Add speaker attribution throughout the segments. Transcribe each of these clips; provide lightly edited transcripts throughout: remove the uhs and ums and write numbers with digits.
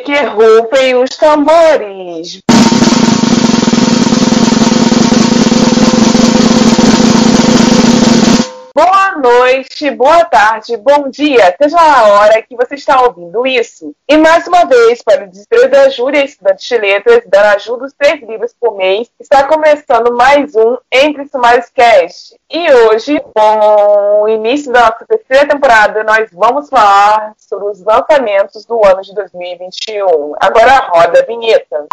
Speaker 1: Que rufem os tambores. Boa noite, boa tarde, bom dia, seja a hora que você está ouvindo isso. E mais uma vez, para o desespero da Júlia, estudante de letras, dando ajuda os 3 livros por mês, está começando mais um Entre Sumários Cast. E hoje, com o início da nossa 3ª temporada, nós vamos falar sobre os lançamentos do ano de 2021. Agora roda a vinheta.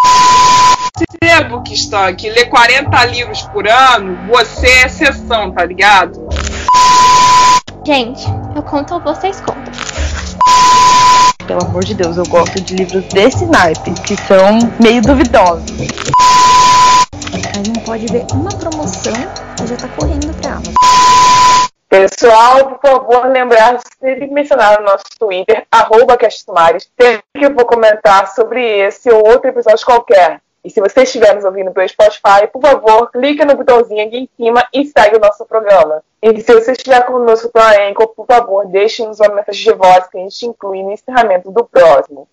Speaker 2: Você, Bookstock, lê 40 livros por ano, você é exceção, tá ligado?
Speaker 3: Gente, eu conto ou vocês contam?
Speaker 4: Pelo amor de Deus, eu gosto de livros desse naipe, que são meio duvidosos.
Speaker 3: A gente pode ver uma promoção e já tá correndo pra Amazon.
Speaker 1: Pessoal, por favor, lembrar de mencionar no nosso Twitter, @castsumares, sempre que eu vou comentar sobre esse ou outro episódio qualquer. E se você estiver nos ouvindo pelo Spotify, por favor, clique no botãozinho aqui em cima e segue o nosso programa. E se você estiver conosco pela Anchor, por favor, deixe-nos uma mensagem de voz que a gente inclui no encerramento do próximo.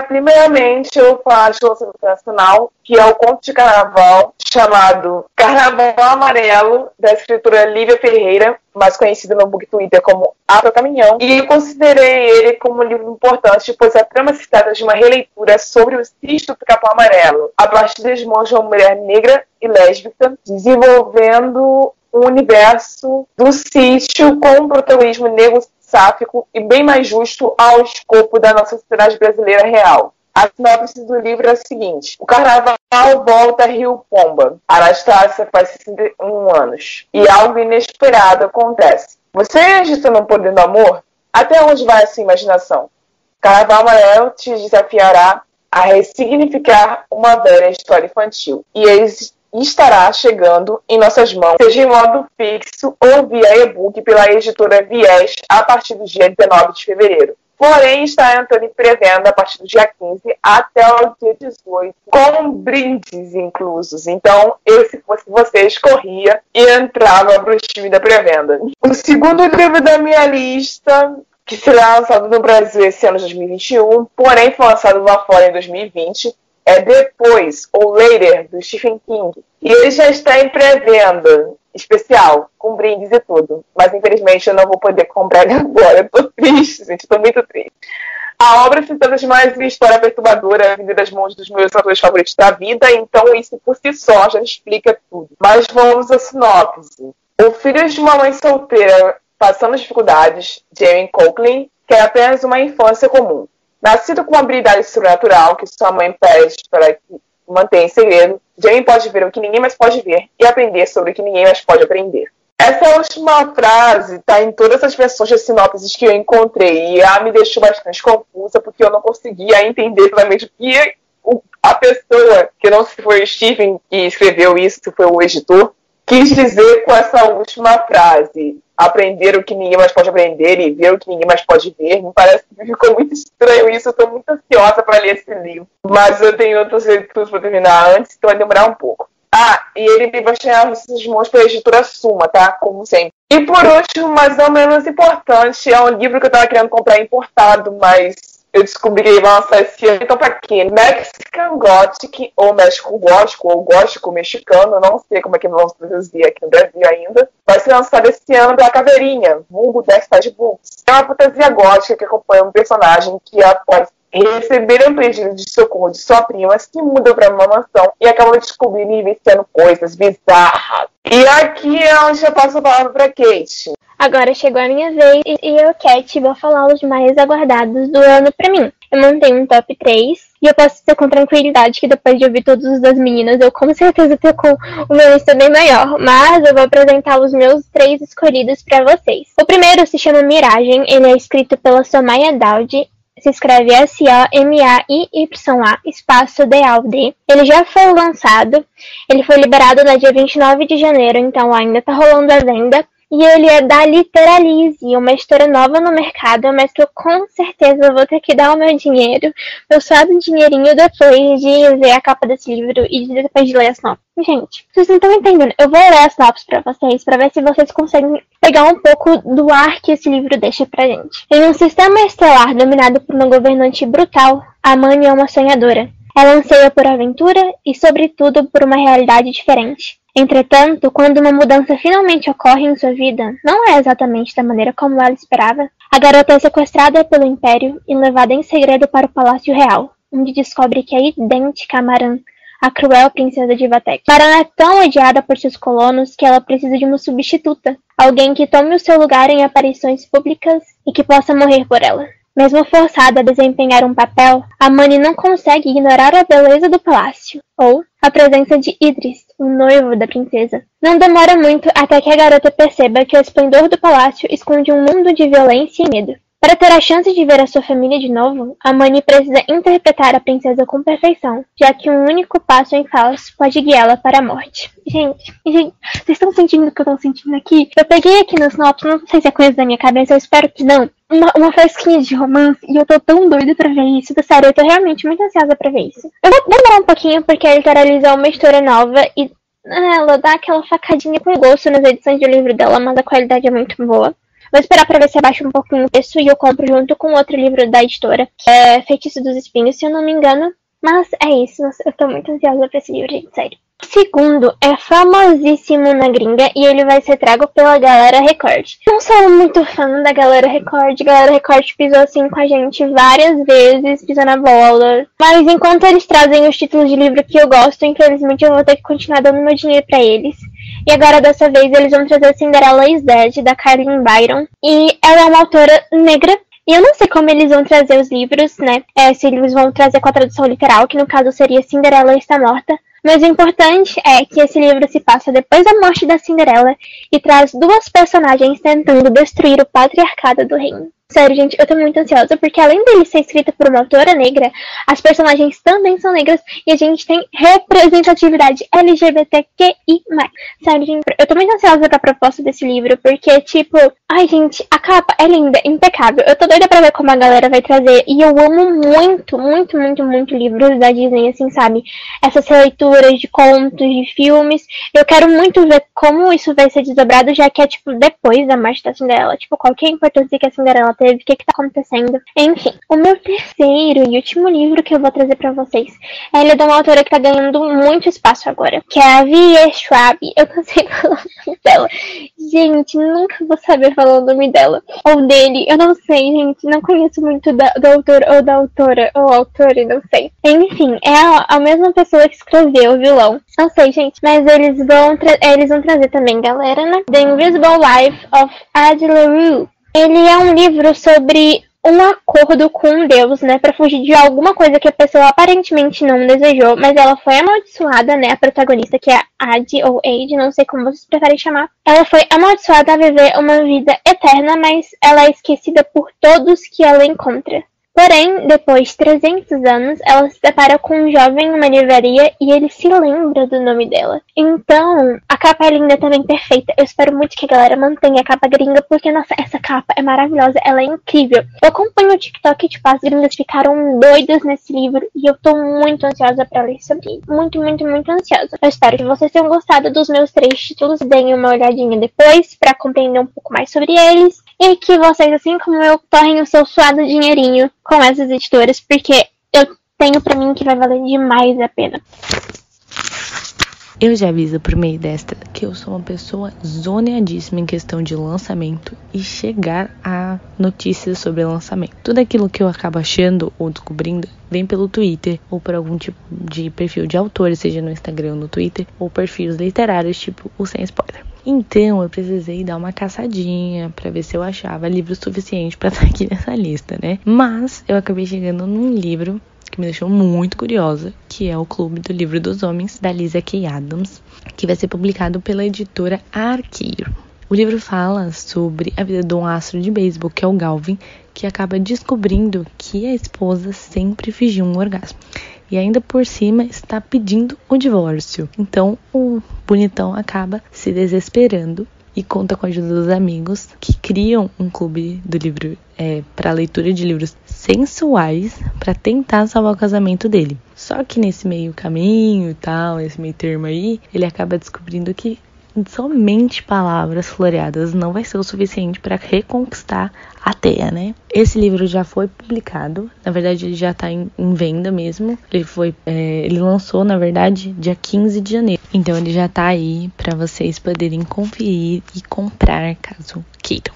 Speaker 1: Primeiramente, eu vou falar de lançamento internacional, que é o conto de carnaval chamado Carnaval Amarelo, da escritora Lívia Ferreira, mais conhecida no Book Twitter como Afro Caminhão. E eu considerei ele como um livro importante, pois a trama se trata de uma releitura sobre o sítio do Capão Amarelo, a partir de uma mulher negra e lésbica, desenvolvendo um universo do sítio com um protagonismo negro sáfico e bem mais justo ao escopo da nossa sociedade brasileira real. A sinopse do livro é a seguinte: o carnaval volta a Rio Pomba. Anastácia faz 61 anos. E algo inesperado acontece. Você acredita no poder do amor? Até onde vai a sua imaginação? Carnaval Amarelo te desafiará a ressignificar uma velha história infantil. E estará chegando em nossas mãos, seja em modo fixo ou via e-book pela editora Viés a partir do dia 19 de fevereiro. Porém, está entrando em pré-venda a partir do dia 15 até o dia 18, com brindes inclusos. Então, eu, se fosse vocês, corria e entrava para o time da pré-venda. O segundo livro da minha lista, que será lançado no Brasil esse ano de 2021, porém foi lançado lá fora em 2020, é Depois, ou Later, do Stephen King. E ele já está em pré-venda especial, com brindes e tudo. Mas, infelizmente, eu não vou poder comprar ele agora. Eu tô triste, gente. Eu tô muito triste. A obra se trata de mais uma história perturbadora vinda das mãos dos meus autores favoritos da vida, então isso por si só já explica tudo. Mas vamos à sinopse. O filho de uma mãe solteira passando dificuldades, Jamie Coughlin, quer apenas uma infância comum. Nascido com uma habilidade sobrenatural que sua mãe pede para que mantenha em segredo, Jamie pode ver o que ninguém mais pode ver e aprender sobre o que ninguém mais pode aprender. Essa última frase está em todas as versões de sinopses que eu encontrei e ela me deixou bastante confusa porque eu não conseguia entender claramente o que a pessoa, que não se foi o Stephen que escreveu isso, se foi o editor, quis dizer com essa última frase. Aprender o que ninguém mais pode aprender e ver o que ninguém mais pode ver. Me parece que ficou muito estranho isso. Eu estou muito ansiosa para ler esse livro. Mas eu tenho outros leituras para terminar antes, então vai demorar um pouco. E ele vai chegar nas suas mãos pela editora Suma, tá? Como sempre. E por último, mas não menos importante, é um livro que eu estava querendo comprar importado, mas eu descobri que ele vai lançar esse ano. Então, pra quê? Mexican Gothic, ou México Gótico, ou Gótico Mexicano, não sei como é que vamos traduzir aqui no Brasil ainda, vai ser lançado esse ano pela Caveirinha, vulgo Dexter Books. É uma fantasia gótica que acompanha um personagem que, após receber um pedido de socorro de sua prima, se muda para uma mansão e acaba descobrindo e vivenciando coisas bizarras. E aqui é onde eu passo a palavra para Kate.
Speaker 3: Agora chegou a minha vez e eu, Cat, vou falar os mais aguardados do ano pra mim. Eu montei um top 3 e eu posso dizer com tranquilidade que depois de ouvir todos os das meninas, eu com certeza tô com uma lista bem maior. Mas eu vou apresentar os meus 3 escolhidos pra vocês. O primeiro se chama Miragem, ele é escrito pela Somaya Daudi. Se escreve SOMAIYA, espaço DAUD. Ele já foi lançado, ele foi liberado no dia 29 de janeiro, então ainda tá rolando a venda. E ele é da Literalize, uma editora nova no mercado, mas que eu com certeza vou ter que dar o meu dinheiro, meu suado dinheirinho depois de ver a capa desse livro e depois de ler a sinopse. Gente, vocês não estão entendendo. Eu vou ler a sinopse pra vocês, pra ver se vocês conseguem pegar um pouco do ar que esse livro deixa pra gente. Em um sistema estelar dominado por uma governante brutal, a Amani é uma sonhadora. Ela anseia por aventura e, sobretudo, por uma realidade diferente. Entretanto, quando uma mudança finalmente ocorre em sua vida, não é exatamente da maneira como ela esperava. A garota é sequestrada pelo Império e levada em segredo para o Palácio Real, onde descobre que é idêntica a Maran, a cruel princesa de Vatek. Maran é tão odiada por seus colonos que ela precisa de uma substituta, alguém que tome o seu lugar em aparições públicas e que possa morrer por ela. Mesmo forçada a desempenhar um papel, Amani não consegue ignorar a beleza do palácio, ou a presença de Idris, o noivo da princesa. Não demora muito até que a garota perceba que o esplendor do palácio esconde um mundo de violência e medo. Para ter a chance de ver a sua família de novo, Amani precisa interpretar a princesa com perfeição, já que um único passo em falso pode guiá-la para a morte. Gente, vocês estão sentindo o que eu estou sentindo aqui? Eu peguei aqui no sinopse, não sei se é coisa da minha cabeça, eu espero que não. Uma fresquinha de romance, e eu tô tão doida pra ver isso. Sério, eu tô realmente muito ansiosa pra ver isso. Eu vou demorar um pouquinho, porque a Literalize é uma editora nova, e ela dá aquela facadinha com gosto nas edições de livro dela, mas a qualidade é muito boa. Vou esperar pra ver se abaixa um pouquinho o preço, e eu compro junto com outro livro da editora, que é Feitiço dos Espinhos, se eu não me engano. Mas é isso, eu tô muito ansiosa pra esse livro, gente, sério. O segundo é famosíssimo na gringa e ele vai ser trago pela Galera Record. Não sou muito fã da Galera Record. Galera Record pisou assim com a gente várias vezes, pisou na bola. Mas enquanto eles trazem os títulos de livro que eu gosto, infelizmente eu vou ter que continuar dando meu dinheiro pra eles. E agora dessa vez eles vão trazer Cinderella is Dead, da Carlin Byron. E ela é uma autora negra. E eu não sei como eles vão trazer os livros, né? Se eles vão trazer com a tradução literal, que no caso seria Cinderela está morta. Mas o importante é que esse livro se passa depois da morte da Cinderela e traz duas personagens tentando destruir o patriarcado do reino. Sério, gente, eu tô muito ansiosa, porque além dele ser escrita por uma autora negra, as personagens também são negras e a gente tem representatividade LGBTQI+. Sério, gente, eu tô muito ansiosa pra proposta desse livro, porque, tipo, ai, gente, a capa é linda, impecável. Eu tô doida pra ver como a galera vai trazer, e eu amo muito, muito, muito, muito livros da Disney, assim, sabe? Essas releituras de contos, de filmes. Eu quero muito ver como isso vai ser desdobrado, já que é, tipo, depois da morte da Cinderela. Tipo, qual que é a importância que a Cinderela teve, o que tá acontecendo. Enfim, o meu terceiro e último livro que eu vou trazer pra vocês, ele é de uma autora que tá ganhando muito espaço agora, que é a V.E. Schwab. Eu não sei falar o nome dela. Gente, nunca vou saber falar o nome dela. Ou dele, eu não sei, gente. Não conheço muito do autor ou da autora, ou autora, não sei. Enfim, é a mesma pessoa que escreveu o vilão. Não sei, gente, mas eles vão trazer também, galera, né? The Invisible Life of Ad LaRue. Ele é um livro sobre um acordo com um deus, né, pra fugir de alguma coisa que a pessoa aparentemente não desejou, mas ela foi amaldiçoada, né, a protagonista, que é Ad ou Ade, não sei como vocês preferem chamar. Ela foi amaldiçoada a viver uma vida eterna, mas ela é esquecida por todos que ela encontra. Porém, depois de 300 anos, ela se depara com um jovem em uma livraria e ele se lembra do nome dela. Então, a capa é linda também, perfeita. Eu espero muito que a galera mantenha a capa gringa, porque, nossa, essa capa é maravilhosa, ela é incrível. Eu acompanho o TikTok e, tipo, as gringas ficaram doidas nesse livro e eu tô muito ansiosa pra ler sobre ele. Muito, muito, muito ansiosa. Eu espero que vocês tenham gostado dos meus 3 títulos, deem uma olhadinha depois pra compreender um pouco mais sobre eles. E que vocês, assim como eu, torrem o seu suado dinheirinho com essas editoras, porque eu tenho pra mim que vai valer demais a pena.
Speaker 4: Eu já aviso por meio desta que eu sou uma pessoa zoneadíssima em questão de lançamento e chegar a notícias sobre lançamento. Tudo aquilo que eu acabo achando ou descobrindo vem pelo Twitter ou por algum tipo de perfil de autor, seja no Instagram ou no Twitter, ou perfis literários tipo o Sem Spoiler. Então eu precisei dar uma caçadinha pra ver se eu achava livro suficiente pra estar aqui nessa lista, né? Mas eu acabei chegando num livro que me deixou muito curiosa, que é o Clube do Livro dos Homens, da Lysa Kay Adams, que vai ser publicado pela editora Arqueiro. O livro fala sobre a vida de um astro de beisebol, que é o Galvin, que acaba descobrindo que a esposa sempre fingiu um orgasmo. E ainda por cima está pedindo o divórcio. Então o bonitão acaba se desesperando e conta com a ajuda dos amigos que criam um clube do livro para leitura de livros sensuais para tentar salvar o casamento dele. Só que nesse meio caminho e tal, nesse meio termo aí, ele acaba descobrindo que somente palavras floreadas não vai ser o suficiente para reconquistar a Thea, né? Esse livro já foi publicado, na verdade ele já tá em venda mesmo. Ele lançou, na verdade, dia 15 de janeiro. Então ele já tá aí para vocês poderem conferir e comprar caso queiram.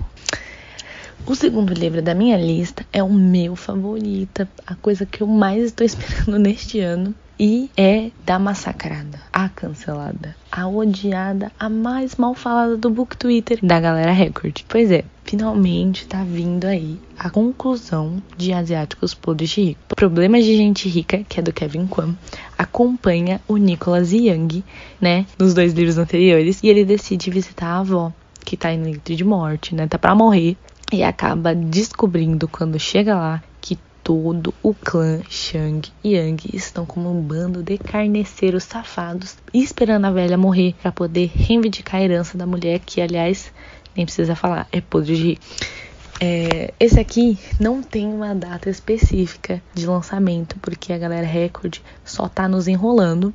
Speaker 4: O segundo livro da minha lista é o meu favorito, a coisa que eu mais estou esperando neste ano. E é da massacrada, a cancelada, a odiada, a mais mal falada do Book Twitter da galera Record. Pois é, finalmente tá vindo aí a conclusão de Asiáticos Podres de Rico. Problemas de Gente Rica, que é do Kevin Kwan, acompanha o Nicholas Young, né, nos 2 livros anteriores, e ele decide visitar a avó, que tá em leito de morte, né, tá pra morrer, e acaba descobrindo quando chega lá que todo o clã Shang e Yang estão como um bando de carneceiros safados, esperando a velha morrer para poder reivindicar a herança da mulher, que, aliás, nem precisa falar, é podre de rico. Esse aqui não tem uma data específica de lançamento, porque a galera Record só tá nos enrolando.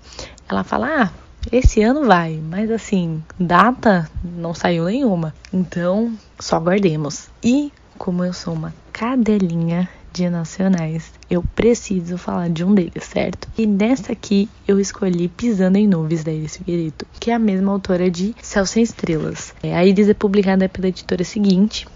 Speaker 4: Ela fala, esse ano vai, mas assim, data não saiu nenhuma. Então, só aguardemos. E, como eu sou uma cadelinha de nacionais, eu preciso falar de um deles, certo? E nessa aqui eu escolhi Pisando em Nuvens, da Iris Figueiredo, que é a mesma autora de Céu Sem Estrelas. A Iris é publicada pela editora Seguinte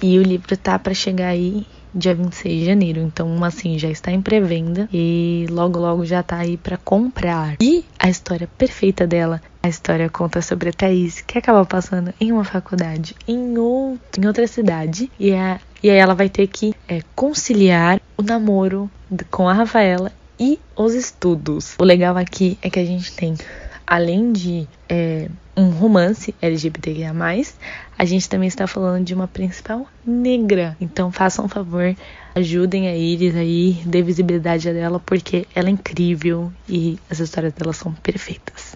Speaker 4: e o livro tá para chegar aí dia 26 de janeiro, então assim, já está em pré-venda e logo já tá aí para comprar. E a história perfeita dela, a história conta sobre a Thaís, que acaba passando em uma faculdade em outra cidade, e aí ela vai ter que conciliar o namoro com a Rafaela e os estudos. O legal aqui é que a gente tem, além de um romance LGBTQIA+, a gente também está falando de uma principal negra. Então façam um favor, ajudem a Iris aí, dê visibilidade a dela, porque ela é incrível e as histórias dela são perfeitas.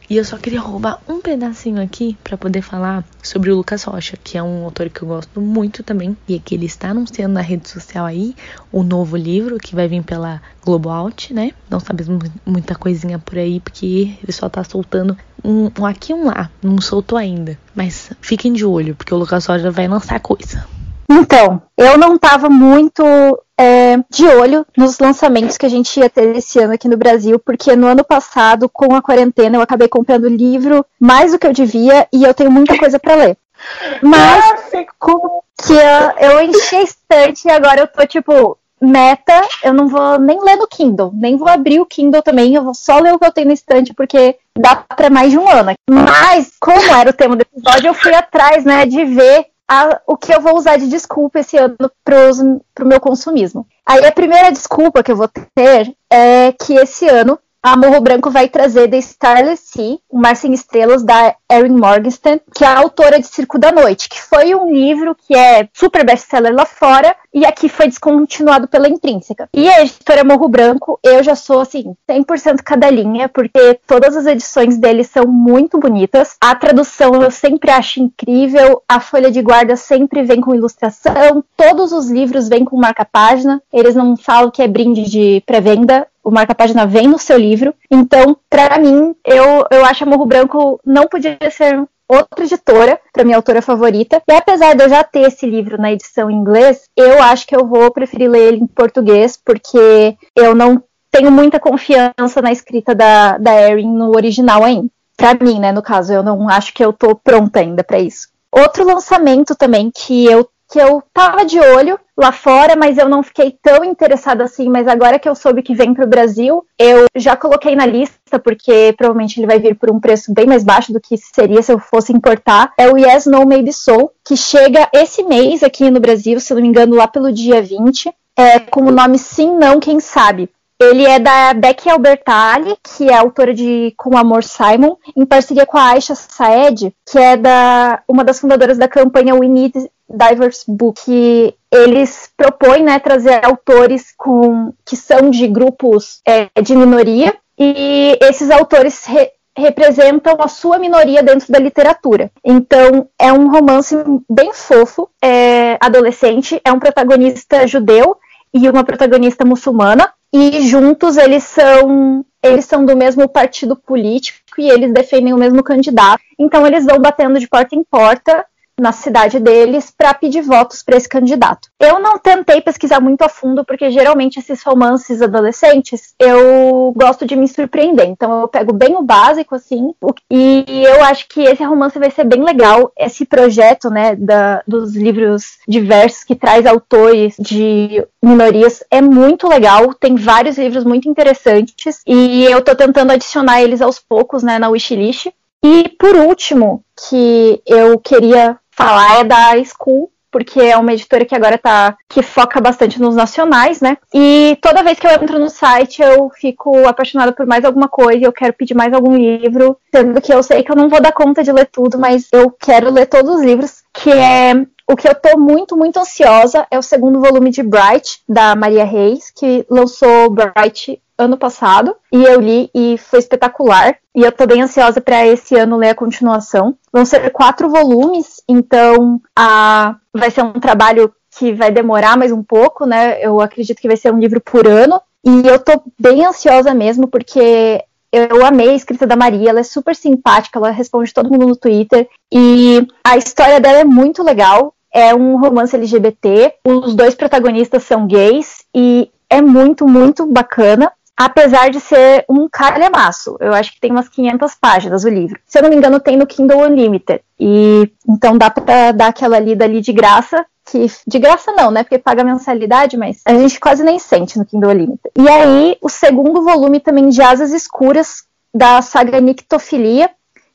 Speaker 4: E eu só queria roubar um pedacinho aqui para poder falar sobre o Lucas Rocha, que é um autor que eu gosto muito também, e que ele está anunciando na rede social aí o novo livro que vai vir pela Globo Out, né? Não sabemos muita coisinha por aí, porque ele só tá soltando um aqui e um lá, não soltou ainda. Mas fiquem de olho, porque o Lucas Rocha vai lançar coisa.
Speaker 5: Então, eu não tava muito de olho nos lançamentos que a gente ia ter esse ano aqui no Brasil, porque no ano passado, com a quarentena, eu acabei comprando livro mais do que eu devia e eu tenho muita coisa para ler. Mas, como que eu enchi a estante e agora eu tô tipo, meta, eu não vou nem ler no Kindle, nem vou abrir o Kindle também, eu vou só ler o que eu tenho na estante, porque dá para mais de um ano. Mas, como era o tema do episódio, eu fui atrás, né, de ver o que eu vou usar de desculpa esse ano pro meu consumismo. Aí a primeira desculpa que eu vou ter é que esse ano a Morro Branco vai trazer The Starless Sea, O Mar Sem Estrelas, da Erin Morgenstern, que é a autora de Circo da Noite, que foi um livro que é super best-seller lá fora, e aqui foi descontinuado pela Intrínseca. E a editora Morro Branco, eu já sou, assim, 100% cadelinha, porque todas as edições dele são muito bonitas. A tradução eu sempre acho incrível, a folha de guarda sempre vem com ilustração, todos os livros vêm com marca-página, eles não falam que é brinde de pré-venda, o marca-página vem no seu livro. Então, pra mim, eu acho a Morro Branco não podia ser outra editora, pra minha autora favorita. E apesar de eu já ter esse livro na edição em inglês, eu acho que eu vou preferir ler ele em português, porque eu não tenho muita confiança na escrita da Erin no original ainda. Pra mim, né, no caso, eu não acho que eu tô pronta ainda pra isso. Outro lançamento também que eu tava de olho lá fora, mas eu não fiquei tão interessada assim, mas agora que eu soube que vem pro Brasil, eu já coloquei na lista, porque provavelmente ele vai vir por um preço bem mais baixo do que seria se eu fosse importar, é o Yes, No, Maybe So, que chega esse mês aqui no Brasil, se não me engano, lá pelo dia 20, com o nome Sim, Não, Quem Sabe. Ele é da Becky Albertalli, que é autora de Com Amor, Simon, em parceria com a Aisha Saed, que é uma das fundadoras da campanha We Need Diverse Book, que eles propõem, né, trazer autores que são de grupos de minoria, e esses autores representam a sua minoria dentro da literatura. Então, é um romance bem fofo, adolescente, é um protagonista judeu e uma protagonista muçulmana, e juntos eles são do mesmo partido político e eles defendem o mesmo candidato. Então, eles vão batendo de porta em porta na cidade deles para pedir votos para esse candidato. Eu não tentei pesquisar muito a fundo, porque geralmente esses romances adolescentes eu gosto de me surpreender, então eu pego bem o básico, assim, e eu acho que esse romance vai ser bem legal. Esse projeto, né, dos livros diversos que traz autores de minorias é muito legal, tem vários livros muito interessantes, e eu tô tentando adicionar eles aos poucos, né, na wishlist. E por último, que eu queria falar é da School, porque é uma editora que agora que foca bastante nos nacionais, né? E toda vez que eu entro no site, eu fico apaixonada por mais alguma coisa, eu quero pedir mais algum livro, sendo que eu sei que eu não vou dar conta de ler tudo, mas eu quero ler todos os livros, que é... O que eu tô muito, muito ansiosa é o segundo volume de Bright, da Maria Reis, que lançou Bright ano passado, e eu li e foi espetacular, e eu tô bem ansiosa para esse ano ler a continuação. Vão ser 4 volumes, então vai ser um trabalho que vai demorar mais um pouco, né? Eu acredito que vai ser um livro por ano, e eu tô bem ansiosa mesmo, porque eu amei a escrita da Maria, ela é super simpática, ela responde todo mundo no Twitter, e a história dela é muito legal. É um romance LGBT, os 2 protagonistas são gays, e é muito, muito bacana, apesar de ser um calhamaço. Eu acho que tem umas 500 páginas o livro. Se eu não me engano, tem no Kindle Unlimited, e então dá pra dar aquela lida ali de graça, que de graça não, né, porque paga mensalidade, mas a gente quase nem sente no Kindle Unlimited. E aí, o segundo volume também de Asas Escuras, da saga Nictofilia,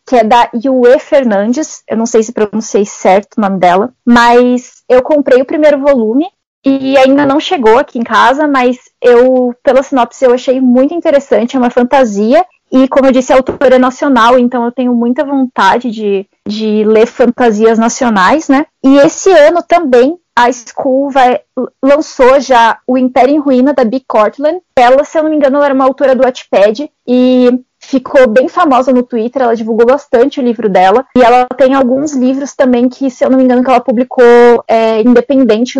Speaker 5: que é da Yue Fernandes, eu não sei se pronunciei certo o nome dela, mas eu comprei o primeiro volume e ainda não chegou aqui em casa, mas pela sinopse eu achei muito interessante, é uma fantasia, e como eu disse, a autora é nacional, então eu tenho muita vontade de ler fantasias nacionais, né? E esse ano também a School lançou já o Império em Ruína, da Bea Cortland. Ela, se eu não me engano, ela era uma autora do Wattpad, e ficou bem famosa no Twitter, ela divulgou bastante o livro dela, e ela tem alguns livros também que, se eu não me engano, que ela publicou independente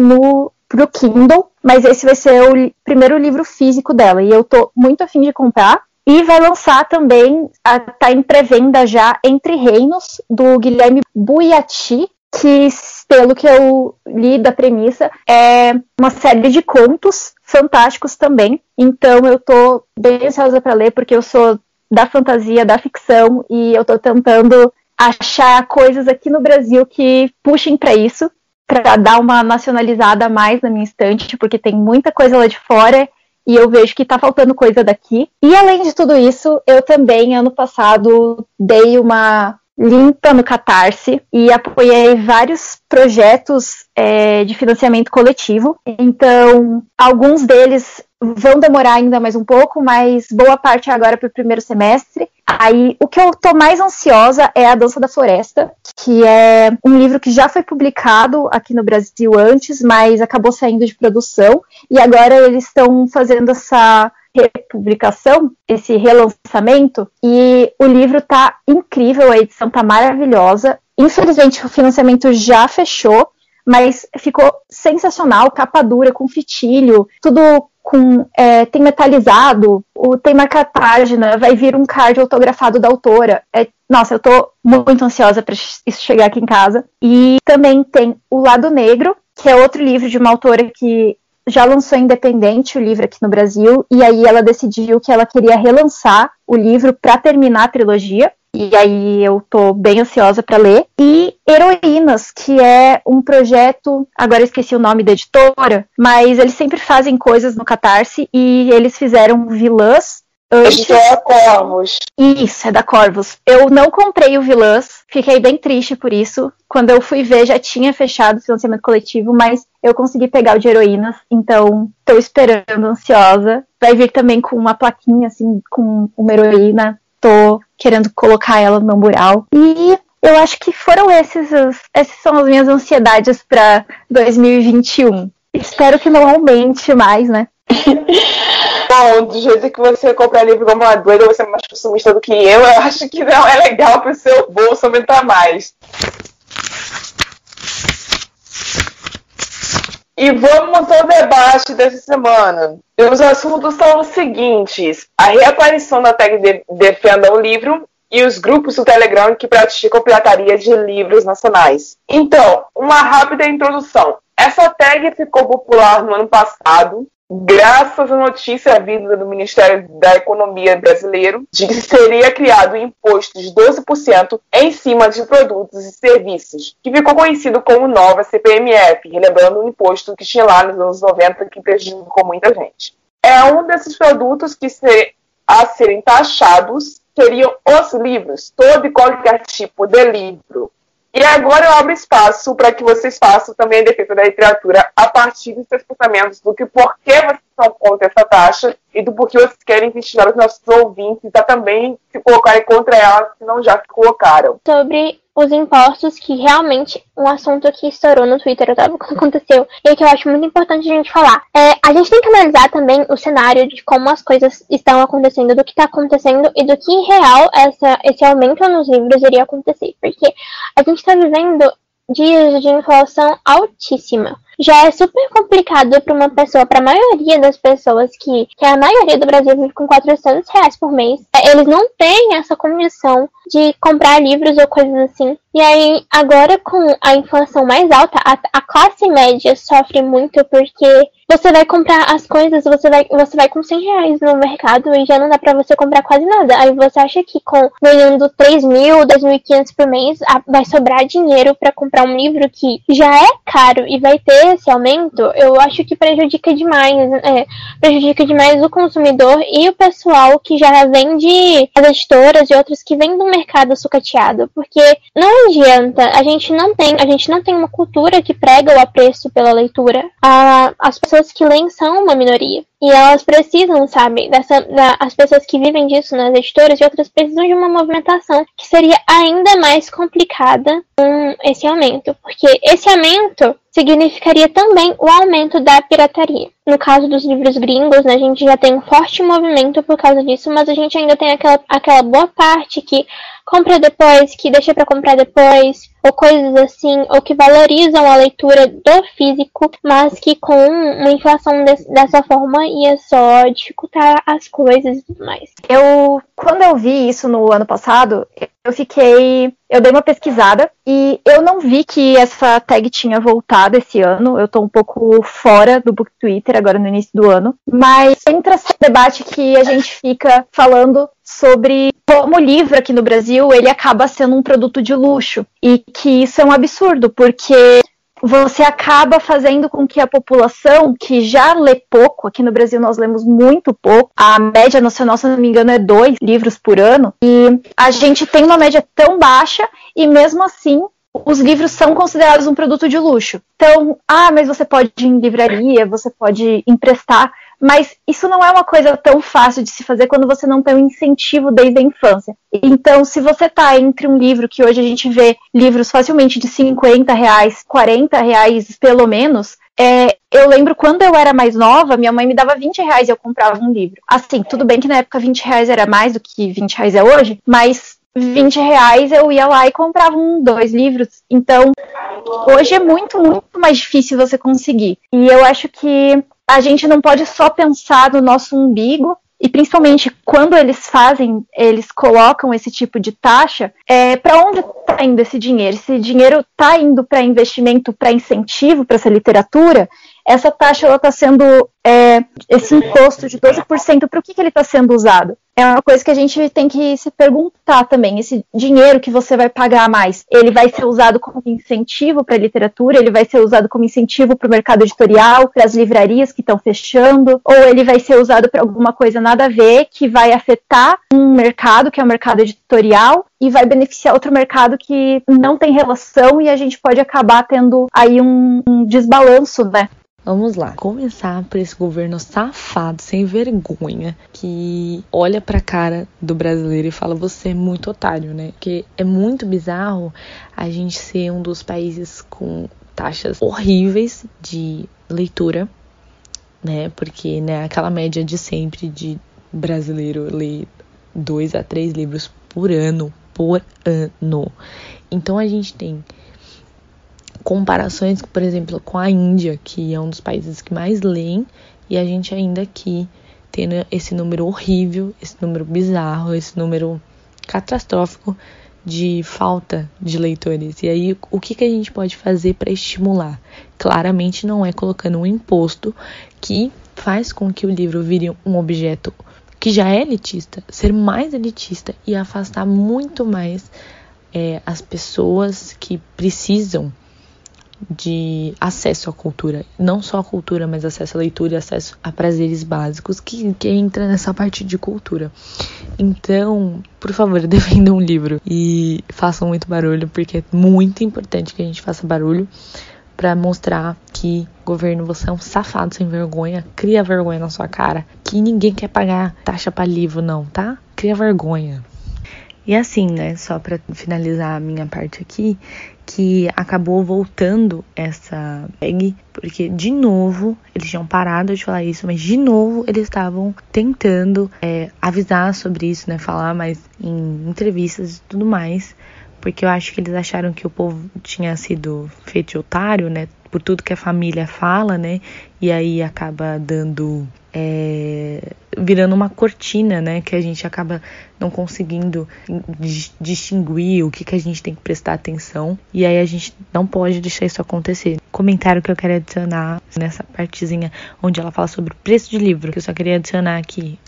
Speaker 5: pro Kindle, mas esse vai ser o primeiro livro físico dela, e eu tô muito afim de comprar. E vai lançar também, tá em pré-venda já, Entre Reinos, do Guilherme Buiati, que, pelo que eu li da premissa, é uma série de contos fantásticos também. Então eu tô bem ansiosa para ler, porque eu sou da fantasia, da ficção, e eu tô tentando achar coisas aqui no Brasil que puxem para isso, para dar uma nacionalizada a mais na minha estante, porque tem muita coisa lá de fora e eu vejo que tá faltando coisa daqui. E além de tudo isso, eu também, ano passado, dei uma limpa no Catarse e apoiei vários projetos de financiamento coletivo. Então, alguns deles vão demorar ainda mais um pouco, mas boa parte é agora para o primeiro semestre. Aí, o que eu tô mais ansiosa é A Dança da Floresta, que é um livro que já foi publicado aqui no Brasil antes, mas acabou saindo de produção, e agora eles estão fazendo essa republicação, esse relançamento, e o livro tá incrível, a edição tá maravilhosa. Infelizmente, o financiamento já fechou, mas ficou sensacional, capa dura, com fitilho, tudo tem metalizado, tem marca-página, vai vir um card autografado da autora. Nossa, eu tô muito ansiosa para isso chegar aqui em casa. E também tem O Lado Negro, que é outro livro de uma autora que já lançou independente o livro aqui no Brasil, e aí ela decidiu que ela queria relançar o livro para terminar a trilogia. E aí eu tô bem ansiosa para ler. E Heroínas, que é um projeto, agora eu esqueci o nome da editora, mas eles sempre fazem coisas no Catarse, e eles fizeram Vilãs.
Speaker 1: Isso é a Corvos.
Speaker 5: Isso, é da Corvos. Eu não comprei o Vilãs, fiquei bem triste por isso. Quando eu fui ver, já tinha fechado o financiamento coletivo, mas eu consegui pegar o de Heroínas, então tô esperando, ansiosa. Vai vir também com uma plaquinha, assim, com uma heroína. Tô querendo colocar ela no meu mural. E eu acho que foram essas são as minhas ansiedades para 2021. Espero que não aumente mais, né?
Speaker 1: Bom, do jeito que você compra livro como uma doida, você é mais consumista do que eu acho que não é legal pro seu bolso aumentar mais. E vamos montar o debate dessa semana. E os assuntos são os seguintes: a reaparição da tag Defenda o Livro e os grupos do Telegram que praticam pirataria de livros nacionais. Então, uma rápida introdução. Essa tag ficou popular no ano passado, graças à notícia vinda do Ministério da Economia brasileiro de que seria criado um imposto de 12% em cima de produtos e serviços, que ficou conhecido como nova CPMF, relembrando um imposto que tinha lá nos anos 90 que prejudicou muita gente. É um desses produtos que a serem taxados seriam os livros, todo e qualquer tipo de livro. E agora eu abro espaço para que vocês façam também a defesa da literatura a partir dos seus pensamentos do que por que vocês são contra essa taxa e do porquê vocês querem incentivar os nossos ouvintes a também se colocarem contra ela, se não já se colocaram.
Speaker 3: Sobre os impostos, que realmente um assunto que estourou no Twitter, sabe quando aconteceu, e que eu acho muito importante a gente falar. A gente tem que analisar também o cenário de como as coisas estão acontecendo, do que está acontecendo e do que em real esse aumento nos livros iria acontecer. Porque a gente está vivendo dias de inflação altíssima. Já é super complicado para uma pessoa, para a maioria das pessoas, que a maioria do Brasil vive com R$400 por mês. Eles não têm essa condição de comprar livros ou coisas assim. E aí, agora com a inflação mais alta, a classe média sofre muito porque você vai comprar as coisas, você vai com R$100 no mercado e já não dá pra você comprar quase nada. Aí você acha que ganhando 3.000, 2.500 por mês, vai sobrar dinheiro pra comprar um livro que já é caro e vai ter esse aumento? Eu acho que prejudica demais o consumidor e o pessoal que já vende, as editoras e outros que vêm do mercado sucateado. Porque não adianta, a gente não tem uma cultura que prega o apreço pela leitura. As pessoas que leem são uma minoria. E elas precisam, sabe, as pessoas que vivem disso nas editoras e outras precisam de uma movimentação que seria ainda mais complicada com esse aumento. Porque esse aumento significaria também o aumento da pirataria. No caso dos livros gringos, né, a gente já tem um forte movimento por causa disso, mas a gente ainda tem aquela boa parte que compra depois, que deixa pra comprar depois, ou coisas assim, ou que valorizam a leitura do físico, mas que com uma inflação dessa forma ia só dificultar as coisas e tudo mais.
Speaker 5: Quando eu vi isso no ano passado, eu dei uma pesquisada e eu não vi que essa tag tinha voltado esse ano. Eu tô um pouco fora do Book Twitter agora no início do ano, mas entra esse debate que a gente fica falando sobre como o livro aqui no Brasil ele acaba sendo um produto de luxo e que isso é um absurdo, porque você acaba fazendo com que a população que já lê pouco, aqui no Brasil nós lemos muito pouco, a média nacional, se não me engano, é 2 livros por ano, e a gente tem uma média tão baixa e mesmo assim os livros são considerados um produto de luxo. Então, mas você pode ir em livraria, você pode emprestar, mas isso não é uma coisa tão fácil de se fazer quando você não tem um incentivo desde a infância. Então, se você está entre um livro que hoje a gente vê livros facilmente de R$50, R$40 pelo menos, eu lembro quando eu era mais nova, minha mãe me dava R$20 e eu comprava um livro. Assim, tudo bem que na época R$20 era mais do que R$20 é hoje, mas R$20 eu ia lá e comprava 2 livros. Então, hoje é muito, muito mais difícil você conseguir. E eu acho que a gente não pode só pensar no nosso umbigo, e principalmente quando eles colocam esse tipo de taxa, para onde está indo esse dinheiro? Esse dinheiro está indo para investimento, para incentivo para essa literatura? Essa taxa está sendo, esse imposto de 12%, para o que ele está sendo usado? É uma coisa que a gente tem que se perguntar também. Esse dinheiro que você vai pagar a mais, ele vai ser usado como incentivo para a literatura? Ele vai ser usado como incentivo para o mercado editorial, para as livrarias que estão fechando? Ou ele vai ser usado para alguma coisa nada a ver, que vai afetar um mercado, que é o mercado editorial, e vai beneficiar outro mercado que não tem relação, e a gente pode acabar tendo aí um desbalanço, né?
Speaker 4: Vamos lá, começar por esse governo safado, sem vergonha, que olha pra cara do brasileiro e fala: você é muito otário, né? Porque é muito bizarro a gente ser um dos países com taxas horríveis de leitura, né? Porque, né, aquela média de sempre de brasileiro ler 2 a 3 livros por ano. Então a gente tem comparações, por exemplo, com a Índia, que é um dos países que mais leem, e a gente ainda aqui tendo esse número horrível, esse número bizarro, esse número catastrófico de falta de leitores. E aí, o que a gente pode fazer para estimular? Claramente não é colocando um imposto que faz com que o livro vire um objeto que já é elitista, ser mais elitista e afastar muito mais as pessoas que precisam de acesso à cultura, não só à cultura, mas acesso à leitura e acesso a prazeres básicos que entra nessa parte de cultura. Então, por favor, defendam um livro e façam muito barulho, porque é muito importante que a gente faça barulho para mostrar que, governo, você é um safado sem vergonha, cria vergonha na sua cara, que ninguém quer pagar taxa para livro não, tá? Cria vergonha. E assim, né, só para finalizar a minha parte aqui, que acabou voltando essa PEG, porque de novo, eles tinham parado de falar isso, mas de novo eles estavam tentando avisar sobre isso, né, falar mais em entrevistas e tudo mais, porque eu acho que eles acharam que o povo tinha sido feito de otário, né, por tudo que a família fala, né, e aí acaba dando... virando uma cortina, né, que a gente acaba não conseguindo distinguir o que a gente tem que prestar atenção, e aí a gente não pode deixar isso acontecer. Comentário que eu quero adicionar nessa partezinha onde ela fala sobre o preço de livro, que eu só queria adicionar aqui,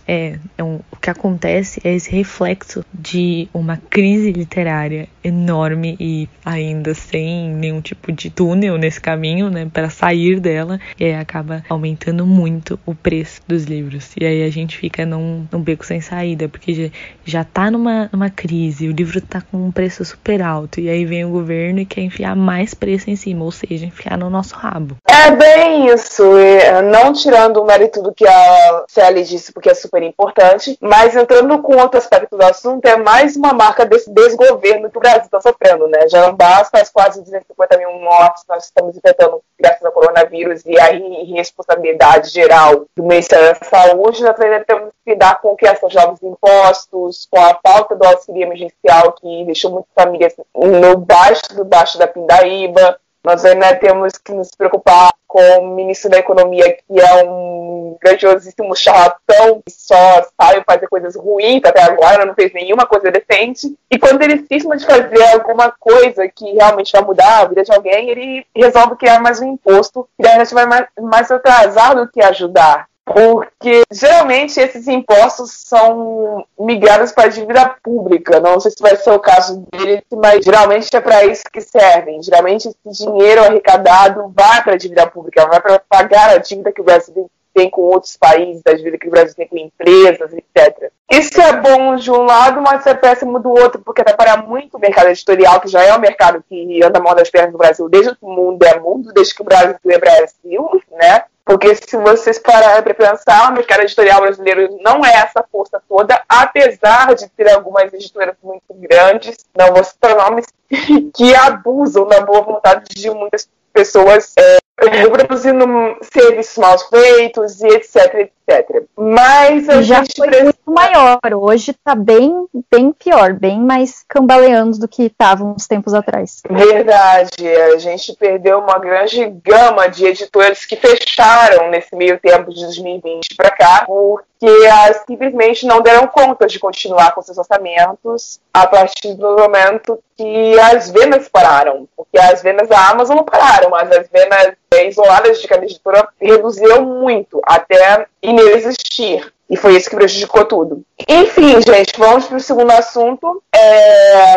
Speaker 4: o que acontece é esse reflexo de uma crise literária enorme e ainda sem nenhum tipo de túnel nesse caminho, né, para sair dela, e aí acaba aumentando muito o preço dos livros, e aí a gente fica num beco sem saída, porque já tá numa crise, o livro tá com um preço super alto, e aí vem o governo e quer enfiar mais preço em cima, ou seja, enfiar no nosso rabo.
Speaker 1: É bem isso, não tirando o mérito do que a Sally disse, porque é super importante, mas entrando com outro aspecto do assunto, é mais uma marca desse desgoverno que o Brasil está sofrendo, né? Já não basta as quase 250 mil mortes que nós estamos enfrentando graças ao coronavírus e a irresponsabilidade geral do Ministério da Saúde, nós ainda temos que lidar com a criação de novos impostos, com a falta do auxílio emergencial que deixou muitas famílias no baixo da pindaíba. Nós ainda temos que nos preocupar com o ministro da Economia, que é um grandiosíssimo charlatão, que só sabe fazer coisas ruins, até agora não fez nenhuma coisa decente. E quando ele cisma de fazer alguma coisa que realmente vai mudar a vida de alguém, ele resolve criar mais um imposto, e a gente vai mais atrasar do que ajudar. Porque geralmente esses impostos são migrados para a dívida pública. Não sei se vai ser o caso dele, mas geralmente é para isso que servem. Geralmente esse dinheiro arrecadado vai para a dívida pública, vai para pagar a dívida que o Brasil tem com outros países, a dívida que o Brasil tem com empresas, etc. Isso é bom de um lado, mas é péssimo do outro, porque atrapalha muito o mercado editorial, que já é um mercado que anda mal das pernas do Brasil desde que o mundo é mundo, desde que o Brasil é Brasil, né? Porque se vocês pararem para pensar, o mercado editorial brasileiro não é essa força toda, apesar de ter algumas editoras muito grandes, não vou citar nomes, que abusam da boa vontade de muitas pessoas reproduzindo serviços mal feitos e etc. Mas a
Speaker 5: já
Speaker 1: gente
Speaker 5: foi muito maior, hoje está bem pior, bem mais cambaleando do que estava uns tempos atrás.
Speaker 1: Verdade, a gente perdeu uma grande gama de editoras que fecharam nesse meio tempo de 2020 para cá, porque elas simplesmente não deram conta de continuar com seus orçamentos a partir do momento que as vendas pararam, porque as vendas da Amazon não pararam, mas as vendas isoladas de cada editora reduziram muito, até inexistir. E foi isso que prejudicou tudo. Enfim, gente, vamos para o segundo assunto.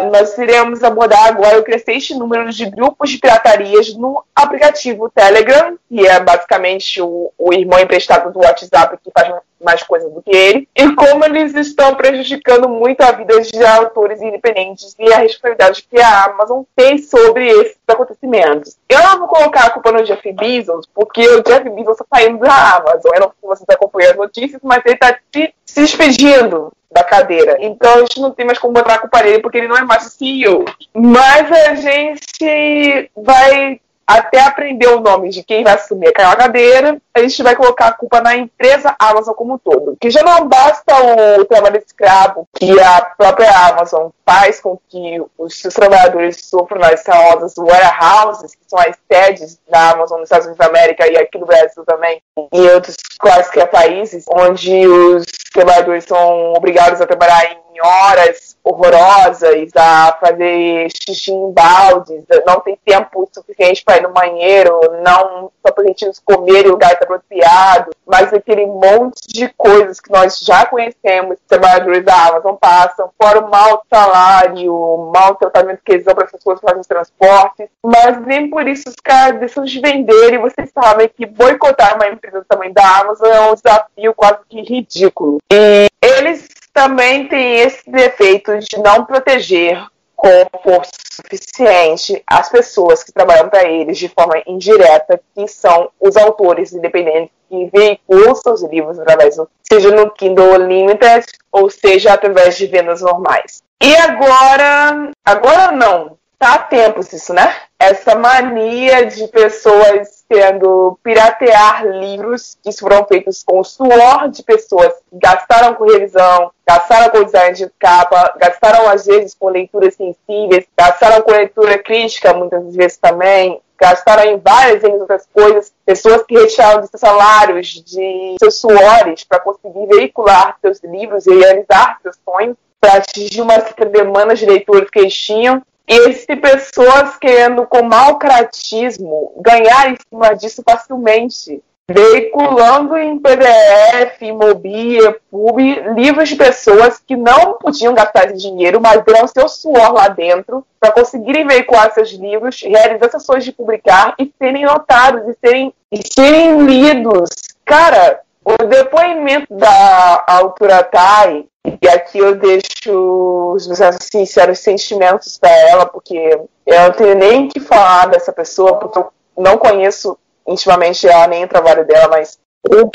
Speaker 1: Nós iremos abordar agora o crescente número de grupos de piratarias no aplicativo Telegram, que é basicamente o irmão emprestado do WhatsApp que faz mais coisa do que ele, e como eles estão prejudicando muito a vida de autores independentes e a responsabilidade que a Amazon tem sobre esses acontecimentos. Eu não vou colocar a culpa no Jeff Bezos, porque o Jeff Bezos está saindo da Amazon. Eu não sei se vocês acompanham as notícias, mas ele está se despedindo da cadeira. Então a gente não tem mais como botar a culpa nele, porque ele não é mais o CEO. Mas a gente vai até aprender o nome de quem vai assumir aquela cadeira, a gente vai colocar a culpa na empresa Amazon como um todo. Que já não basta o trabalho escravo que a própria Amazon faz com que os seus trabalhadores sofram nas famosas warehouses, que são as sedes da Amazon nos Estados Unidos da América e aqui no Brasil também, e em outros quaisquer países, onde os trabalhadores são obrigados a trabalhar em horas horrorosas, a fazer xixi em baldes, não tem tempo suficiente para ir no banheiro, não só para a gente comer em lugar apropriado, mas aquele monte de coisas que nós já conhecemos, os trabalhadores da Amazon passam, fora o mau salário, o mau tratamento que eles dão para as pessoas que fazem os transportes, mas nem por isso os caras deixam de vender, e vocês sabem que boicotar uma empresa do tamanho da Amazon é um desafio quase que ridículo. E eles também têm esse defeito de não proteger com força suficiente as pessoas que trabalham para eles de forma indireta, que são os autores independentes que veiculam seus livros através seja no Kindle Unlimited ou seja através de vendas normais. E agora não, tá há tempos isso, né? Essa mania de pessoas querendo piratear livros que foram feitos com o suor de pessoas que gastaram com revisão, gastaram com design de capa, gastaram às vezes com leituras sensíveis, gastaram com leitura crítica muitas vezes também, gastaram em várias outras coisas, pessoas que retiraram de seus salários, de seus suores para conseguir veicular seus livros e realizar seus sonhos, para atingir uma certa demanda de leitores que eles tinham. E existem pessoas querendo, com mau caratismo, ganhar em cima disso facilmente, veiculando em PDF, Mobile, Pub, livros de pessoas que não podiam gastar esse dinheiro, mas deram seu suor lá dentro para conseguirem veicular seus livros, realizar sessões de publicar e serem notados e serem lidos. Cara, o depoimento da autora Thay, e aqui eu deixo os meus sinceros sentimentos para ela, porque eu não tenho nem que falar dessa pessoa, porque eu não conheço intimamente ela, nem o trabalho dela, mas o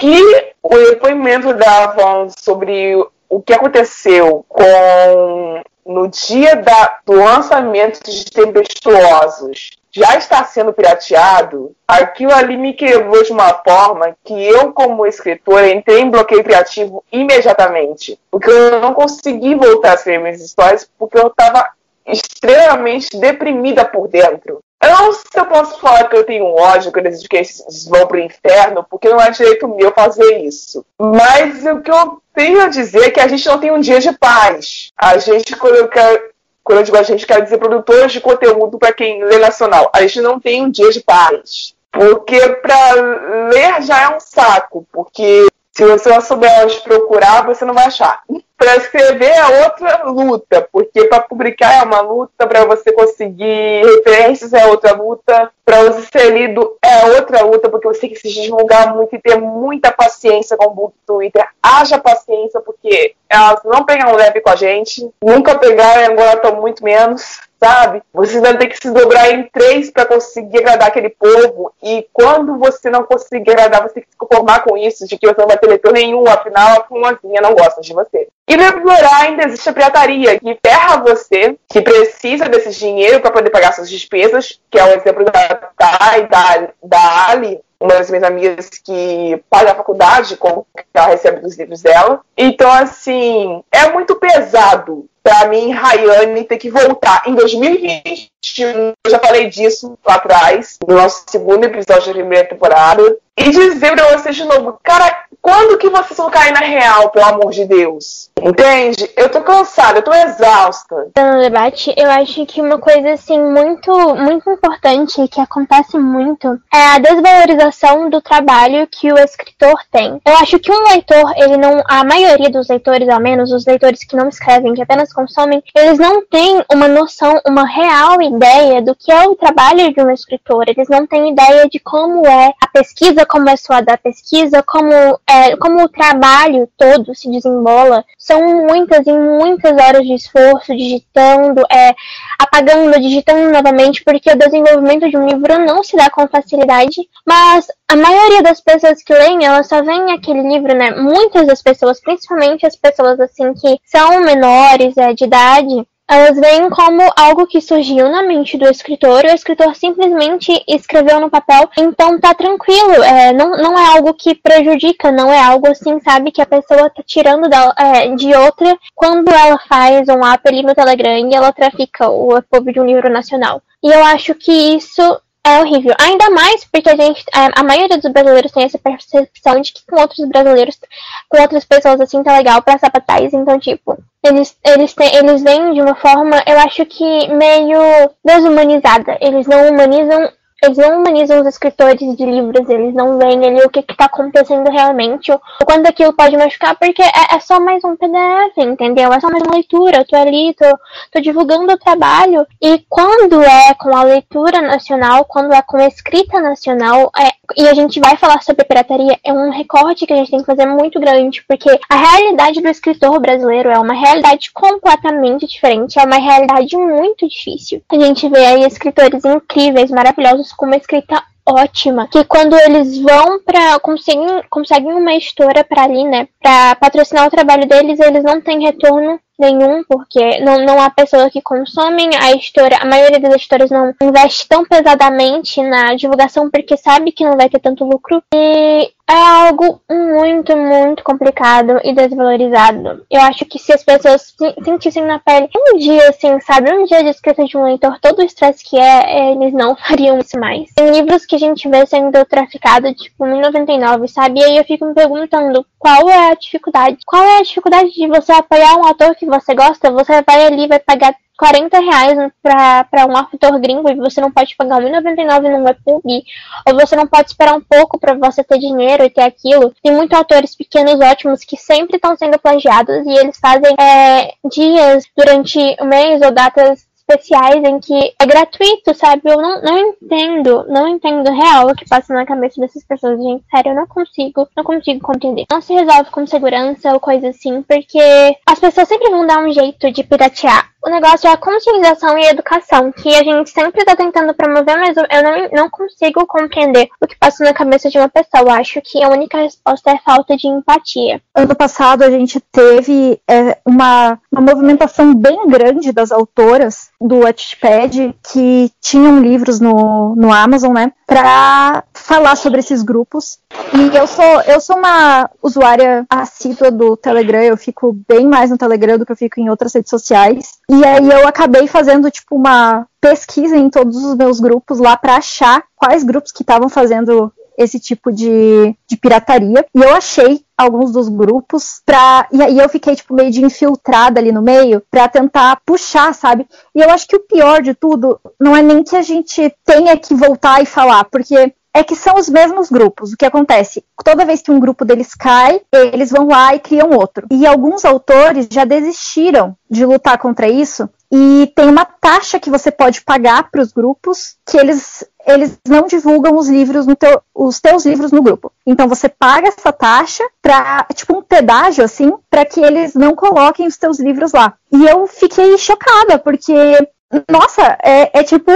Speaker 1: depoimento dela falando sobre o que aconteceu no dia do lançamento de Tempestuosos já está sendo pirateado, aquilo ali me quebrou de uma forma que eu, como escritora, entrei em bloqueio criativo imediatamente. Porque eu não consegui voltar a escrever minhas histórias porque eu estava extremamente deprimida por dentro. Eu não sei se eu posso falar que eu tenho um ódio, que eu desejo que eles vão pro inferno, porque não é direito meu fazer isso. Mas o que eu tenho a dizer é que a gente não tem um dia de paz. A gente, quando eu digo a gente, quero dizer produtores de conteúdo para quem lê nacional. A gente não tem um dia de paz. Porque para ler já é um saco. Porque se você não souber onde procurar, você não vai achar. Para escrever é outra luta. Porque para publicar é uma luta. Para você conseguir referências é outra luta. Para você ser lido é outra luta. Porque você tem que se divulgar muito e ter muita paciência com o book Twitter. Haja paciência, porque elas não pegam leve com a gente. Nunca pegaram e agora estão muito menos. Sabe? Você vai ter que se dobrar em 3 para conseguir agradar aquele povo. E quando você não conseguir agradar, você tem que se conformar com isso, de que você não vai ter leitor nenhum, afinal a fumazinha não gosta de você. E para piorar, ainda existe a pirataria, que ferra você, que precisa desse dinheiro para poder pagar suas despesas, que é o exemplo da Thay, da Ali, uma das minhas amigas que paga a faculdade com o que ela recebe dos livros dela. Então, assim, é muito pesado pra mim, Rayane, ter que voltar em 2021. Eu já falei disso lá atrás, no nosso segundo episódio da primeira temporada. E dizer pra vocês de novo, cara, quando que vocês vão cair na real, pelo amor de Deus? Entende? Eu tô cansada, eu tô exausta.
Speaker 3: No debate, eu acho que uma coisa, assim, muito, muito importante, que acontece muito, é a desvalorização do trabalho que o escritor tem. Eu acho que um leitor, ele não, a maioria dos leitores, ao menos, os leitores que não escrevem, que apenas consomem, eles não têm uma noção, uma real ideia do que é o trabalho de um escritor. Eles não têm ideia de como é a pesquisa, como é suada a pesquisa, como o trabalho todo se desembola. São muitas e muitas horas de esforço, digitando, apagando, digitando novamente, porque o desenvolvimento de um livro não se dá com facilidade, mas a maioria das pessoas que leem, elas só veem aquele livro, né? Muitas das pessoas, principalmente as pessoas assim que são menores de idade, Elas veem como algo que surgiu na mente do escritor, e o escritor simplesmente escreveu no papel, então tá tranquilo, não é algo que prejudica, não é algo assim, sabe, que a pessoa tá tirando de outra quando ela faz um app ali no Telegram e ela trafica o povo de um livro nacional. E eu acho que isso é horrível. Ainda mais porque a maioria dos brasileiros tem essa percepção de que com outros brasileiros, com outras pessoas assim, tá legal passar pra trás. Então, tipo, eles vêm de uma forma, eu acho que meio desumanizada. Eles não humanizam os escritores de livros, eles não veem ali o que tá acontecendo realmente, o quanto aquilo pode machucar, porque é só mais um PDF, entendeu? É só mais uma leitura, eu tô ali, tô divulgando o trabalho, e quando é com a leitura nacional, quando é com a escrita nacional, e a gente vai falar sobre pirataria, é um recorte que a gente tem que fazer muito grande, porque a realidade do escritor brasileiro é uma realidade completamente diferente, é uma realidade muito difícil. A gente vê aí escritores incríveis, maravilhosos, com uma escrita ótima, que quando eles vão conseguem uma editora pra ali, né, pra patrocinar o trabalho deles, eles não têm retorno nenhum, porque não há pessoas que consomem a maioria das editoras não investe tão pesadamente na divulgação, porque sabe que não vai ter tanto lucro, e é algo muito, muito complicado e desvalorizado. Eu acho que se as pessoas sentissem na pele um dia, assim, sabe, um dia de escrita de um leitor, todo o estresse que eles não fariam isso mais. Tem livros que a gente vê sendo traficado, tipo, R$1,99, sabe, e aí eu fico me perguntando, qual é a dificuldade? Qual é a dificuldade de você apoiar um autor que você gosta? Você vai ali, vai pagar R$40 pra um autor gringo e você não pode pagar R$1,99 num webpub, ou você não pode esperar um pouco pra você ter dinheiro e ter aquilo. Tem muitos autores pequenos ótimos que sempre estão sendo plagiados e eles fazem dias durante o mês ou datas especiais em que é gratuito, sabe? Eu não entendo real o que passa na cabeça dessas pessoas, gente. Sério, eu não consigo compreender. Não se resolve com segurança ou coisa assim, porque as pessoas sempre vão dar um jeito de piratear. O negócio é a conscientização e a educação, que a gente sempre tá tentando promover, mas eu não consigo compreender o que passa na cabeça de uma pessoa. Eu acho que a única resposta é falta de empatia.
Speaker 5: Ano passado a gente teve uma movimentação bem grande das autoras do Wattpad que tinham livros no Amazon, né, pra falar sobre esses grupos. E eu sou uma usuária assídua do Telegram, eu fico bem mais no Telegram do que eu fico em outras redes sociais. E aí eu acabei fazendo, tipo, uma pesquisa em todos os meus grupos lá pra achar quais grupos que estavam fazendo esse tipo de pirataria. E eu achei alguns dos grupos e aí eu fiquei, tipo, meio de infiltrada ali no meio pra tentar puxar, sabe? E eu acho que o pior de tudo não é nem que a gente tenha que voltar e falar, porque é que são os mesmos grupos. O que acontece? Toda vez que um grupo deles cai, eles vão lá e criam outro. E alguns autores já desistiram de lutar contra isso, e tem uma taxa que você pode pagar para os grupos, que eles não divulgam os livros os teus livros no grupo. Então você paga essa taxa para, tipo, um pedágio, assim, para que eles não coloquem os teus livros lá. E eu fiquei chocada, porque nossa, é tipo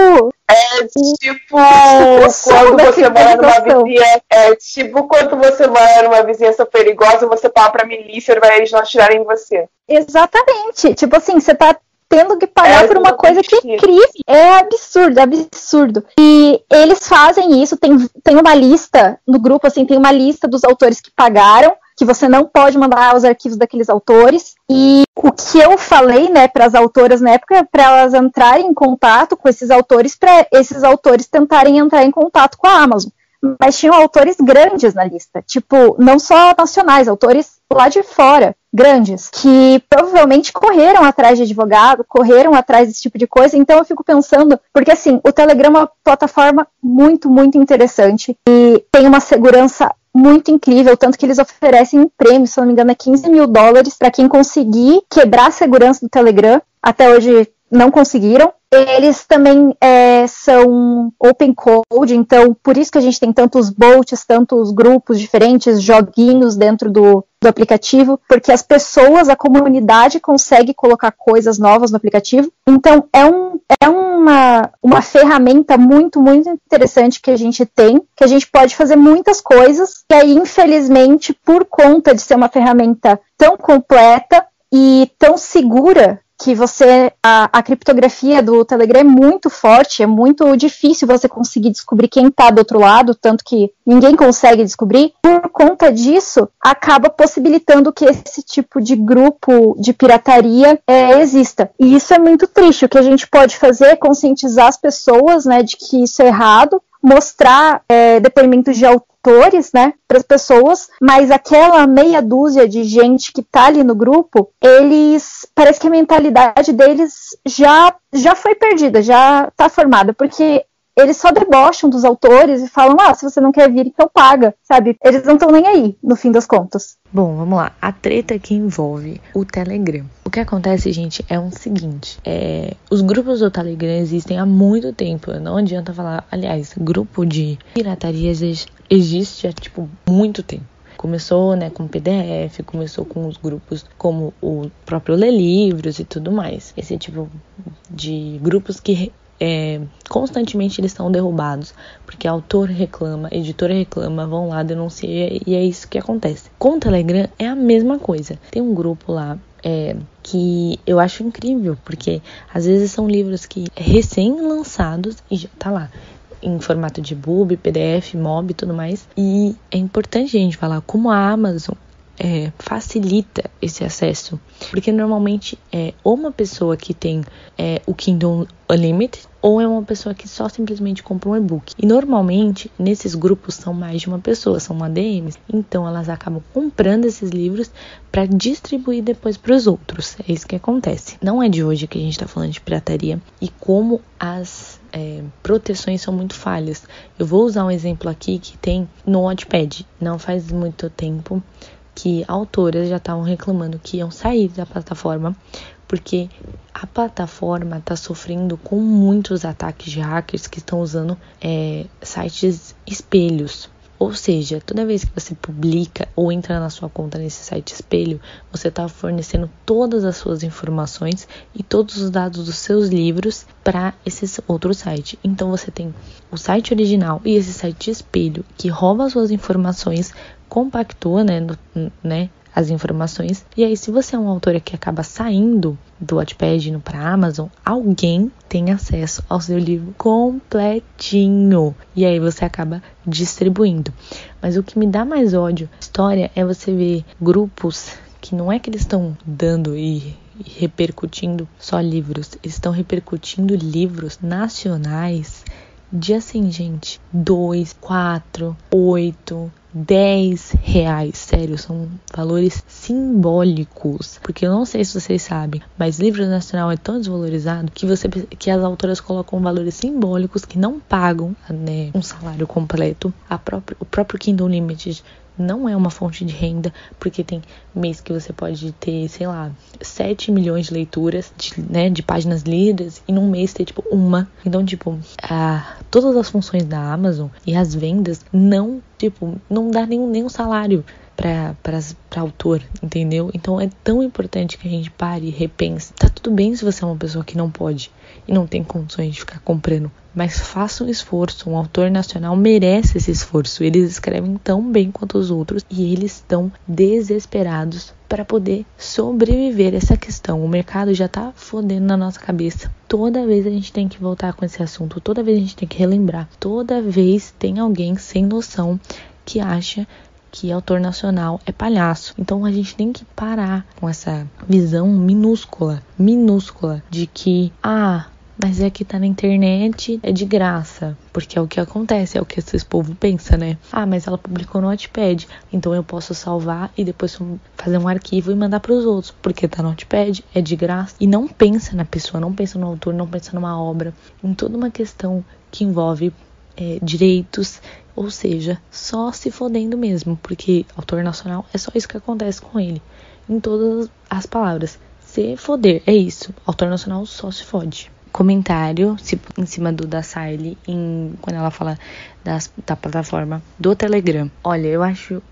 Speaker 1: quando você mora numa vizinhança. É tipo quando você mora numa vizinhança perigosa, você fala pra milícia para eles não atirarem em você.
Speaker 5: Exatamente. Tipo assim, você tá tendo que pagar por uma coisa que é crime. É absurdo. E eles fazem isso, tem uma lista no grupo, assim, tem uma lista dos autores que pagaram, que você não pode mandar os arquivos daqueles autores. E o que eu falei, né, para as autoras na época, para elas entrarem em contato com esses autores, para esses autores tentarem entrar em contato com a Amazon. Mas tinham autores grandes na lista, tipo, não só nacionais, autores lá de fora, grandes, que provavelmente correram atrás de advogado, correram atrás desse tipo de coisa. Então eu fico pensando, porque assim, o Telegram é uma plataforma muito, muito interessante e tem uma segurança muito incrível, tanto que eles oferecem um prêmio, se não me engano é $15 mil para quem conseguir quebrar a segurança do Telegram. Até hoje não conseguiram. Eles também são open code, então por isso que a gente tem tantos bots, tantos grupos diferentes, joguinhos dentro do aplicativo, porque as pessoas, a comunidade consegue colocar coisas novas no aplicativo. Então é uma ferramenta muito, muito interessante que a gente tem, que a gente pode fazer muitas coisas, e aí infelizmente por conta de ser uma ferramenta tão completa e tão segura, que a criptografia do Telegram é muito forte, é muito difícil você conseguir descobrir quem está do outro lado, tanto que ninguém consegue descobrir. Por conta disso, acaba possibilitando que esse tipo de grupo de pirataria exista. E isso é muito triste. O que a gente pode fazer é conscientizar as pessoas, né, de que isso é errado, mostrar depoimentos de autores, né, para as pessoas, mas aquela meia dúzia de gente que tá ali no grupo, parece que a mentalidade deles já foi perdida, já tá formada, porque eles só debocham dos autores e falam, se você não quer vir, então paga, sabe? Eles não estão nem aí, no fim das contas.
Speaker 4: Bom, vamos lá. A treta que envolve o Telegram. O que acontece, gente, é o seguinte. Os grupos do Telegram existem há muito tempo. Não adianta falar... Aliás, grupo de pirataria existe há, muito tempo. Começou, né, com PDF, começou com os grupos como o próprio Lê Livros e tudo mais. Esse tipo de grupos que... constantemente eles são derrubados, porque autor reclama, editora reclama, vão lá, denunciar, e é isso que acontece. Com o Telegram é a mesma coisa. Tem um grupo lá que eu acho incrível, porque às vezes são livros que recém-lançados e já tá lá em formato de EPUB, PDF, MOB e tudo mais. E é importante a gente falar como a Amazon facilita esse acesso, porque normalmente é ou uma pessoa que tem o Kindle Unlimited, ou é uma pessoa que só simplesmente compra um e-book. E normalmente nesses grupos são mais de uma pessoa, são ADMs, então elas acabam comprando esses livros para distribuir depois para os outros. É isso que acontece. Não é de hoje que a gente está falando de pirataria e como as proteções são muito falhas. Eu vou usar um exemplo aqui que tem no Wattpad. Não faz muito tempo que autoras já estavam reclamando que iam sair da plataforma, porque a plataforma está sofrendo com muitos ataques de hackers que estão usando sites espelhos. Ou seja, toda vez que você publica ou entra na sua conta nesse site espelho, você está fornecendo todas as suas informações e todos os dados dos seus livros para esse outro site. Então você tem o site original e esse site espelho que rouba as suas informações, compactua, as informações. E aí, se você é um autor que acaba saindo do Wattpad indo para a Amazon, alguém tem acesso ao seu livro completinho. E aí você acaba distribuindo. Mas o que me dá mais ódio na história é você ver grupos que não é que eles estão dando e repercutindo só livros, eles estão repercutindo livros nacionais de assim, gente, 2, 4, 8, 10 reais, sério, são valores simbólicos, porque eu não sei se vocês sabem, mas livro nacional é tão desvalorizado que as autoras colocam valores simbólicos que não pagam, né, um salário completo. O próprio Kindle Unlimited não é uma fonte de renda, porque tem mês que você pode ter, 7 milhões de leituras, de páginas lidas, e num mês ter, uma. Então, todas as funções da Amazon e as vendas não dá nenhum salário para autor, entendeu? Então é tão importante que a gente pare e repense. Tá tudo bem se você é uma pessoa que não pode e não tem condições de ficar comprando, mas faça um esforço. Um autor nacional merece esse esforço. Eles escrevem tão bem quanto os outros e eles estão desesperados para poder sobreviver essa questão. O mercado já tá fodendo na nossa cabeça. Toda vez a gente tem que voltar com esse assunto, toda vez a gente tem que relembrar. Toda vez tem alguém sem noção que acha que autor nacional é palhaço. Então a gente tem que parar com essa visão minúscula de que, mas é que tá na internet, é de graça. Porque é o que acontece, é o que esse povo pensa, né? Mas ela publicou no Wattpad, então eu posso salvar e depois fazer um arquivo e mandar pros outros. Porque tá no Wattpad, é de graça. E não pensa na pessoa, não pensa no autor, não pensa numa obra. Em toda uma questão que envolve direitos, ou seja, só se fodendo mesmo. Porque autor nacional é só isso que acontece com ele. Em todas as palavras. Se foder, é isso. Autor nacional só se fode. Comentário em cima da Siley quando ela fala da plataforma do Telegram. Olha, eu acho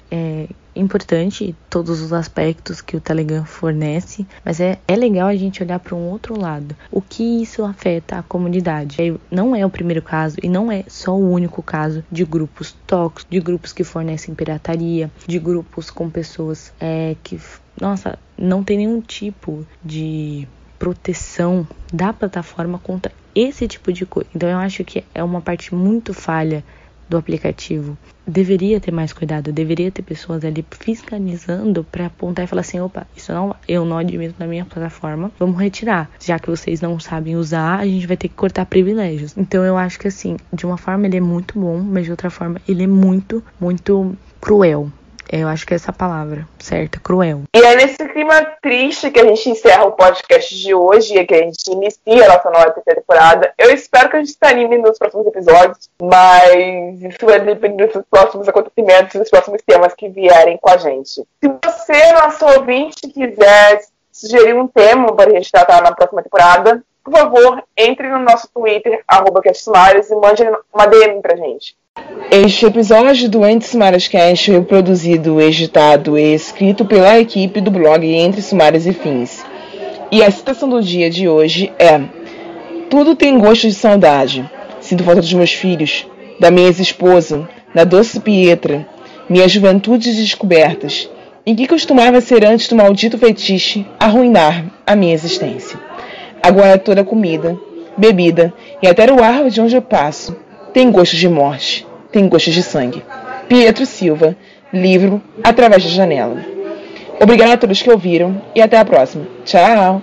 Speaker 4: importante todos os aspectos que o Telegram fornece, mas é legal a gente olhar para um outro lado. O que isso afeta a comunidade? Não é o primeiro caso e não é só o único caso de grupos tóxicos, de grupos que fornecem pirataria, de grupos com pessoas que, não tem nenhum tipo de proteção da plataforma contra esse tipo de coisa. Então eu acho que é uma parte muito falha do aplicativo. Deveria ter mais cuidado, deveria ter pessoas ali fiscalizando para apontar e falar assim, opa, isso não, eu não admito na minha plataforma, vamos retirar. Já que vocês não sabem usar, a gente vai ter que cortar privilégios. Então eu acho que assim, de uma forma ele é muito bom, mas de outra forma ele é muito, muito cruel. Eu acho que é essa palavra certa, cruel.
Speaker 1: E é nesse clima triste que a gente encerra o podcast de hoje e que a gente inicia a nossa nova terceira temporada. Eu espero que a gente se anime nos próximos episódios, mas isso vai depender dos próximos acontecimentos e dos próximos temas que vierem com a gente. Se você, nosso ouvinte, quiser sugerir um tema para a gente tratar na próxima temporada, por favor, entre no nosso Twitter, @castsumares, e mande uma DM pra gente.
Speaker 2: Este episódio do Entre Sumários Cast foi produzido, editado e escrito pela equipe do blog Entre Sumários e Fins. E a citação do dia de hoje é: tudo tem gosto de saudade. Sinto falta dos meus filhos, da minha ex-esposa, da doce Pietra, minhas juventudes descobertas, e que costumava ser antes do maldito fetiche arruinar a minha existência. Agora toda comida, bebida e até o ar de onde eu passo tem gosto de morte, tem gosto de sangue. Pietro Silva, livro Através da Janela. Obrigada a todos que ouviram e até a próxima. Tchau!